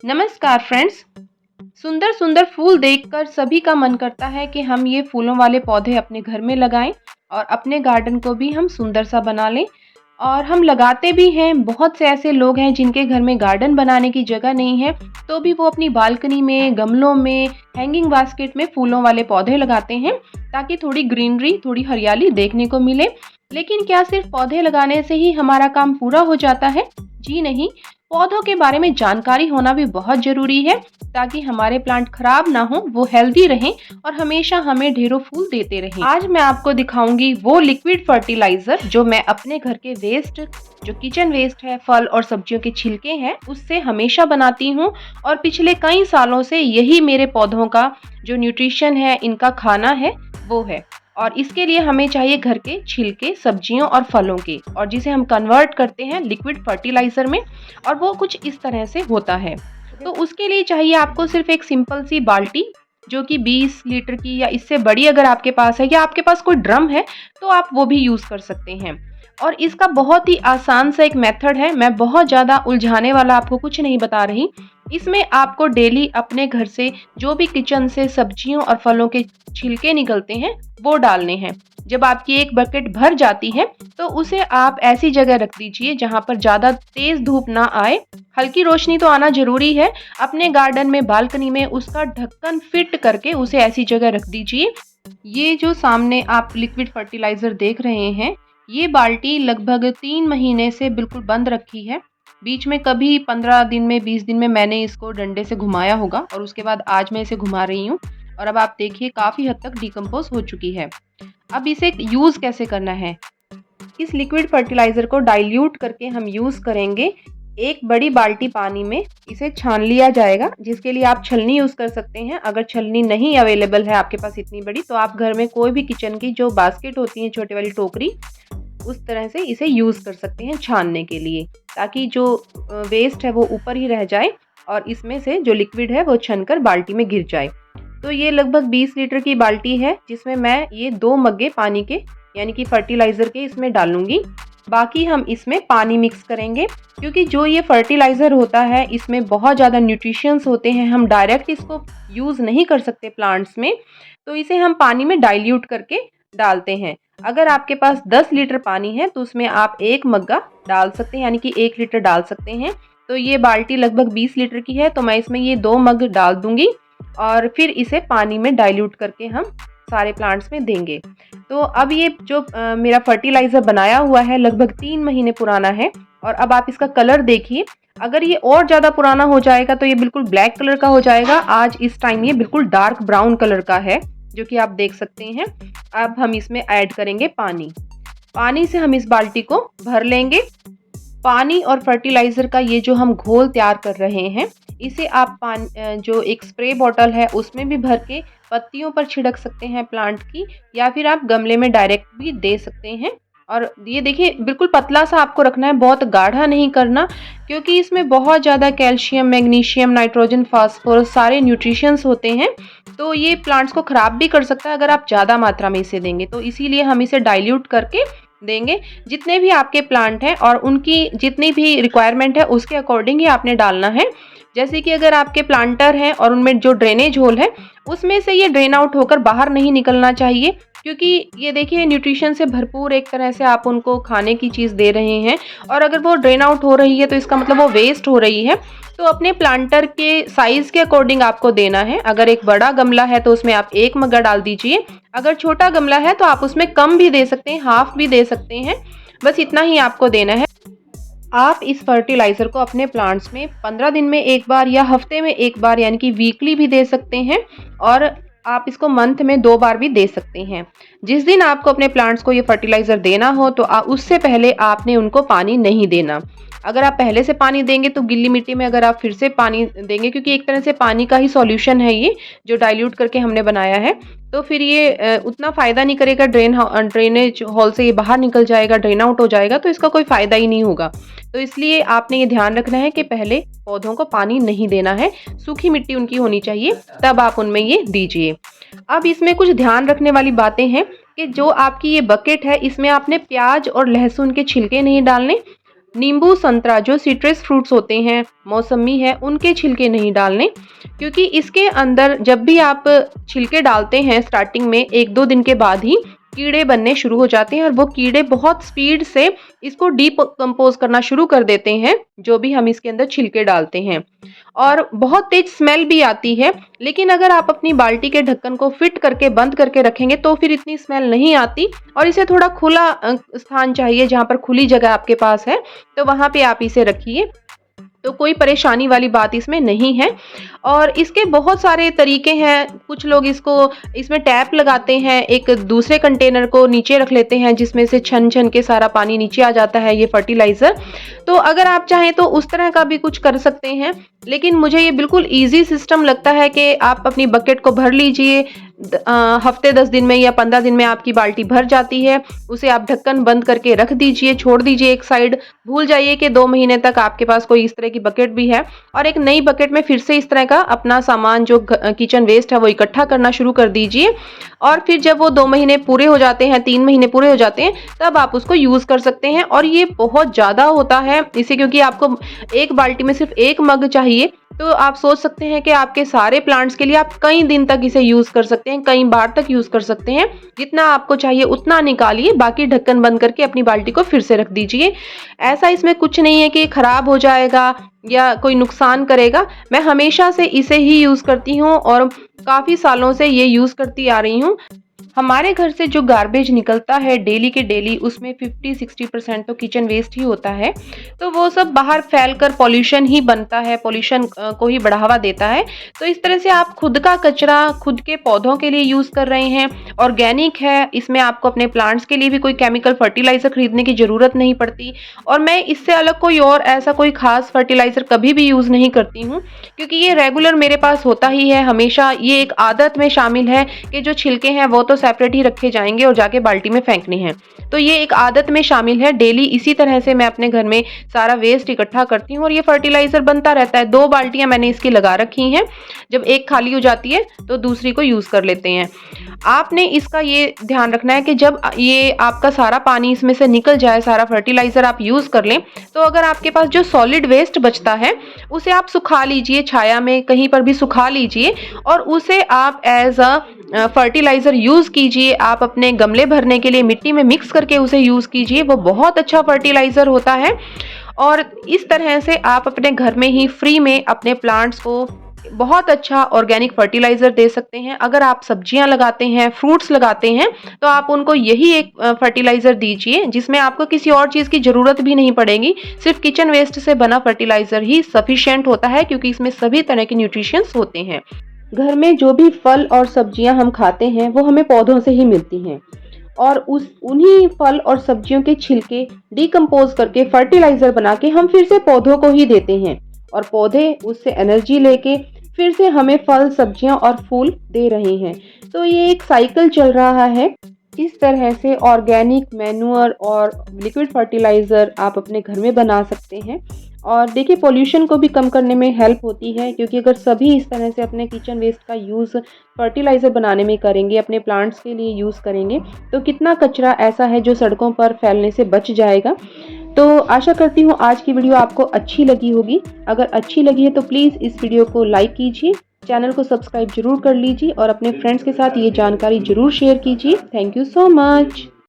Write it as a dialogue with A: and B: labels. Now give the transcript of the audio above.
A: नमस्कार फ्रेंड्स। सुंदर सुंदर फूल देखकर सभी का मन करता है कि हम ये फूलों वाले पौधे अपने घर में लगाएं और अपने गार्डन को भी हम सुंदर सा बना लें। और हम लगाते भी हैं। बहुत से ऐसे लोग हैं जिनके घर में गार्डन बनाने की जगह नहीं है, तो भी वो अपनी बालकनी में, गमलों में, हैंगिंग बास्केट में फूलों वाले पौधे लगाते हैं ताकि थोड़ी ग्रीनरी, थोड़ी हरियाली देखने को मिले। लेकिन क्या सिर्फ पौधे लगाने से ही हमारा काम पूरा हो जाता है? जी नहीं। पौधों के बारे में जानकारी होना भी बहुत जरूरी है ताकि हमारे प्लांट खराब ना हो, वो हेल्दी रहें और हमेशा हमें ढेरों फूल देते रहें। आज मैं आपको दिखाऊंगी वो लिक्विड फर्टिलाइजर जो मैं अपने घर के वेस्ट, जो किचन वेस्ट है, फल और सब्जियों के छिलके हैं, उससे हमेशा बनाती हूँ। और पिछले कई सालों से यही मेरे पौधों का जो न्यूट्रिशन है, इनका खाना है, वो है। और इसके लिए हमें चाहिए घर के छिलके सब्जियों और फलों के, और जिसे हम कन्वर्ट करते हैं लिक्विड फर्टिलाइजर में। और वो कुछ इस तरह से होता है। तो उसके लिए चाहिए आपको सिर्फ एक सिंपल सी बाल्टी, जो कि 20 लीटर की या इससे बड़ी अगर आपके पास है, या आपके पास कोई ड्रम है तो आप वो भी यूज़ कर सकते हैं। और इसका बहुत ही आसान सा एक मेथड है। मैं बहुत ज़्यादा उलझाने वाला आपको कुछ नहीं बता रही। इसमें आपको डेली अपने घर से जो भी किचन से सब्जियों और फलों के छिलके निकलते हैं वो डालने हैं। जब आपकी एक बकेट भर जाती है तो उसे आप ऐसी जगह रख दीजिए जहां पर ज़्यादा तेज धूप ना आए। हल्की रोशनी तो आना जरूरी है। अपने गार्डन में, बालकनी में उसका ढक्कन फिट करके उसे ऐसी जगह रख दीजिए। ये जो सामने आप लिक्विड फर्टिलाइजर देख रहे हैं, ये बाल्टी लगभग 3 महीने से बिल्कुल बंद रखी है। बीच में कभी 15 दिन में, 20 दिन में मैंने इसको डंडे से घुमाया होगा, और उसके बाद आज मैं इसे घुमा रही हूँ। और अब आप देखिए काफ़ी हद तक डिकम्पोज हो चुकी है। अब इसे यूज़ कैसे करना है? इस लिक्विड फर्टिलाइज़र को डाइल्यूट करके हम यूज़ करेंगे। एक बड़ी बाल्टी पानी में इसे छान लिया जाएगा, जिसके लिए आप छलनी यूज़ कर सकते हैं। अगर छलनी नहीं अवेलेबल है आपके पास इतनी बड़ी, तो आप घर में कोई भी किचन की जो बास्केट होती है, छोटी वाली टोकरी, उस तरह से इसे यूज़ कर सकते हैं छानने के लिए, ताकि जो वेस्ट है वो ऊपर ही रह जाए और इसमें से जो लिक्विड है वो छनकर बाल्टी में गिर जाए। तो ये लगभग 20 लीटर की बाल्टी है, जिसमें मैं ये 2 मग्गे पानी के, यानी कि फर्टिलाइज़र के, इसमें डालूंगी। बाकी हम इसमें पानी मिक्स करेंगे, क्योंकि जो ये फर्टिलाइज़र होता है इसमें बहुत ज़्यादा न्यूट्रिशंस होते हैं। हम डायरेक्ट इसको यूज़ नहीं कर सकते प्लांट्स में, तो इसे हम पानी में डाइल्यूट करके डालते हैं। अगर आपके पास 10 लीटर पानी है तो उसमें आप 1 मग्गा डाल सकते हैं, यानी कि 1 लीटर डाल सकते हैं। तो ये बाल्टी लगभग 20 लीटर की है, तो मैं इसमें ये 2 मग डाल दूंगी और फिर इसे पानी में डाइल्यूट करके हम सारे प्लांट्स में देंगे। तो अब ये जो मेरा फर्टिलाइज़र बनाया हुआ है लगभग 3 महीने पुराना है। और अब आप इसका कलर देखिए। अगर ये और ज़्यादा पुराना हो जाएगा तो ये बिल्कुल ब्लैक कलर का हो जाएगा। आज इस टाइम ये बिल्कुल डार्क ब्राउन कलर का है, जो कि आप देख सकते हैं। अब हम इसमें ऐड करेंगे पानी। पानी से हम इस बाल्टी को भर लेंगे। पानी और फर्टिलाइज़र का ये जो हम घोल तैयार कर रहे हैं, इसे आप जो एक स्प्रे बॉटल है उसमें भी भर के पत्तियों पर छिड़क सकते हैं प्लांट की, या फिर आप गमले में डायरेक्ट भी दे सकते हैं। और ये देखिए बिल्कुल पतला सा आपको रखना है, बहुत गाढ़ा नहीं करना, क्योंकि इसमें बहुत ज़्यादा कैल्शियम, मैग्नीशियम, नाइट्रोजन, फास्फोरस, सारे न्यूट्रिशंस होते हैं। तो ये प्लांट्स को ख़राब भी कर सकता है अगर आप ज़्यादा मात्रा में इसे देंगे। तो इसीलिए हम इसे डाइल्यूट करके देंगे। जितने भी आपके प्लांट हैं और उनकी जितनी भी रिक्वायरमेंट है उसके अकॉर्डिंग ही आपने डालना है। जैसे कि अगर आपके प्लांटर हैं और उनमें जो ड्रेनेज होल है उसमें से ये ड्रेन आउट होकर बाहर नहीं निकलना चाहिए, क्योंकि ये देखिए न्यूट्रिशन से भरपूर एक तरह से आप उनको खाने की चीज़ दे रहे हैं, और अगर वो ड्रेन आउट हो रही है तो इसका मतलब वो वेस्ट हो रही है। तो अपने प्लांटर के साइज़ के अकॉर्डिंग आपको देना है। अगर एक बड़ा गमला है तो उसमें आप 1 मग्गा डाल दीजिए। अगर छोटा गमला है तो आप उसमें कम भी दे सकते हैं, हाफ भी दे सकते हैं। बस इतना ही आपको देना है। आप इस फर्टिलाइज़र को अपने प्लांट्स में 15 दिन में एक बार या हफ्ते में एक बार, यानी कि वीकली भी दे सकते हैं, और आप इसको मंथ में 2 बार भी दे सकते हैं। जिस दिन आपको अपने प्लांट्स को ये फर्टिलाइज़र देना हो तो उससे पहले आपने उनको पानी नहीं देना। अगर आप पहले से पानी देंगे तो गिल्ली मिट्टी में अगर आप फिर से पानी देंगे, क्योंकि एक तरह से पानी का ही सॉल्यूशन है ये जो डाइल्यूट करके हमने बनाया है, तो फिर ये उतना फ़ायदा नहीं करेगा। ड्रेनेज हॉल से ये बाहर निकल जाएगा, ड्रेन आउट हो जाएगा, तो इसका कोई फ़ायदा ही नहीं होगा। तो इसलिए आपने ये ध्यान रखना है कि पहले पौधों को पानी नहीं देना है, सूखी मिट्टी उनकी होनी चाहिए, तब आप उनमें ये दीजिए। अब इसमें कुछ ध्यान रखने वाली बातें हैं कि जो आपकी ये बकेट है इसमें आपने प्याज और लहसुन के छिलके नहीं डालने। नींबू, संतरा जो सिट्रस फ्रूट्स होते हैं, मौसमी है, उनके छिलके नहीं डालने, क्योंकि इसके अंदर जब भी आप छिलके डालते हैं स्टार्टिंग में 1-2 दिन के बाद ही कीड़े बनने शुरू हो जाते हैं और वो कीड़े बहुत स्पीड से इसको डीकम्पोज़ करना शुरू कर देते हैं, जो भी हम इसके अंदर छिलके डालते हैं, और बहुत तेज़ स्मेल भी आती है। लेकिन अगर आप अपनी बाल्टी के ढक्कन को फिट करके बंद करके रखेंगे तो फिर इतनी स्मेल नहीं आती, और इसे थोड़ा खुला स्थान चाहिए, जहाँ पर खुली जगह आपके पास है, तो वहाँ पे आप इसे रखिए, तो कोई परेशानी वाली बात इसमें नहीं है। और इसके बहुत सारे तरीके हैं, कुछ लोग इसमें टैप लगाते हैं, एक दूसरे कंटेनर को नीचे रख लेते हैं जिसमें से छन-छन के सारा पानी नीचे आ जाता है ये फर्टिलाइज़र। तो अगर आप चाहें तो उस तरह का भी कुछ कर सकते हैं, लेकिन मुझे ये बिल्कुल ईज़ी सिस्टम लगता है कि आप अपनी बकेट को भर लीजिए, हफ्ते 10 दिन में या 15 दिन में आपकी बाल्टी भर जाती है, उसे आप ढक्कन बंद करके रख दीजिए, छोड़ दीजिए एक साइड, भूल जाइए कि 2 महीने तक आपके पास कोई इस तरह की बकेट भी है, और एक नई बकेट में फिर से इस तरह का अपना सामान जो किचन वेस्ट है वो इकट्ठा करना शुरू कर दीजिए। और फिर जब वो 2 महीने पूरे हो जाते हैं, 3 महीने पूरे हो जाते हैं, तब आप उसको यूज़ कर सकते हैं। और ये बहुत ज़्यादा होता है इसे, क्योंकि आपको एक बाल्टी में सिर्फ 1 मग चाहिए, तो आप सोच सकते हैं कि आपके सारे प्लांट्स के लिए आप कई दिन तक इसे यूज़ कर सकते हैं, कई बार तक यूज़ कर सकते हैं। जितना आपको चाहिए उतना निकालिए, बाकी ढक्कन बंद करके अपनी बाल्टी को फिर से रख दीजिए। ऐसा इसमें कुछ नहीं है कि खराब हो जाएगा या कोई नुकसान करेगा। मैं हमेशा से इसे ही यूज़ करती हूँ और काफ़ी सालों से ये यूज़ करती आ रही हूँ। हमारे घर से जो गार्बेज निकलता है डेली के डेली, उसमें 50-60% तो किचन वेस्ट ही होता है, तो वो सब बाहर फैलकर पॉल्यूशन ही बनता है, पॉल्यूशन को ही बढ़ावा देता है। तो इस तरह से आप खुद का कचरा खुद के पौधों के लिए यूज़ कर रहे हैं, ऑर्गेनिक है, इसमें आपको अपने प्लांट्स के लिए भी कोई केमिकल फर्टिलाइज़र खरीदने की ज़रूरत नहीं पड़ती। और मैं इससे अलग कोई और ऐसा कोई ख़ास फर्टिलाइज़र कभी भी यूज़ नहीं करती हूँ, क्योंकि ये रेगुलर मेरे पास होता ही है हमेशा। ये एक आदत में शामिल है कि जो छिलके हैं वो तो सेपरेट ही रखे जाएंगे और जाके बाल्टी में फेंकने हैं, तो ये एक आदत में शामिल है। डेली इसी तरह से मैं अपने घर में सारा वेस्ट इकट्ठा करती हूँ और ये फर्टिलाइजर बनता रहता है। 2 बाल्टियां मैंने इसकी लगा रखी हैं, जब एक खाली हो जाती है तो दूसरी को यूज कर लेते हैं। आपने इसका ये ध्यान रखना है कि जब ये आपका सारा पानी इसमें से निकल जाए, सारा फर्टिलाइजर आप यूज कर लें, तो अगर आपके पास जो सॉलिड वेस्ट बचता है उसे आप सुखा लीजिए, छाया में कहीं पर भी सुखा लीजिए और उसे आप एज अ फर्टिलाइजर यूज कीजिए। आप अपने गमले भरने के लिए मिट्टी में मिक्स करके उसे यूज कीजिए, वो बहुत अच्छा फर्टिलाइजर होता है। और इस तरह से आप अपने घर में ही फ्री में अपने प्लांट्स को बहुत अच्छा ऑर्गेनिक फर्टिलाइजर दे सकते हैं। अगर आप सब्जियां लगाते हैं, फ्रूट्स लगाते हैं, तो आप उनको यही एक फर्टिलाइजर दीजिए जिसमें आपको किसी और चीज़ की ज़रूरत भी नहीं पड़ेगी। सिर्फ किचन वेस्ट से बना फर्टिलाइजर ही सफिशिएंट होता है, क्योंकि इसमें सभी तरह के न्यूट्रिशंस होते हैं। घर में जो भी फल और सब्जियां हम खाते हैं वो हमें पौधों से ही मिलती हैं, और उन्हीं फल और सब्जियों के छिलके डीकम्पोज करके फर्टिलाइजर बना के हम फिर से पौधों को ही देते हैं, और पौधे उससे एनर्जी लेके फिर से हमें फल, सब्जियां और फूल दे रहे हैं। तो ये एक साइकिल चल रहा है। इस तरह से ऑर्गेनिक मैन्योर और लिक्विड फर्टिलाइज़र आप अपने घर में बना सकते हैं। और देखिए, पोल्यूशन को भी कम करने में हेल्प होती है, क्योंकि अगर सभी इस तरह से अपने किचन वेस्ट का यूज़ फर्टिलाइज़र बनाने में करेंगे, अपने प्लांट्स के लिए यूज़ करेंगे, तो कितना कचरा ऐसा है जो सड़कों पर फैलने से बच जाएगा। तो आशा करती हूँ आज की वीडियो आपको अच्छी लगी होगी। अगर अच्छी लगी है तो प्लीज़ इस वीडियो को लाइक कीजिए, चैनल को सब्सक्राइब जरूर कर लीजिए और अपने फ्रेंड्स के साथ ये जानकारी जरूर शेयर कीजिए। Thank you so much.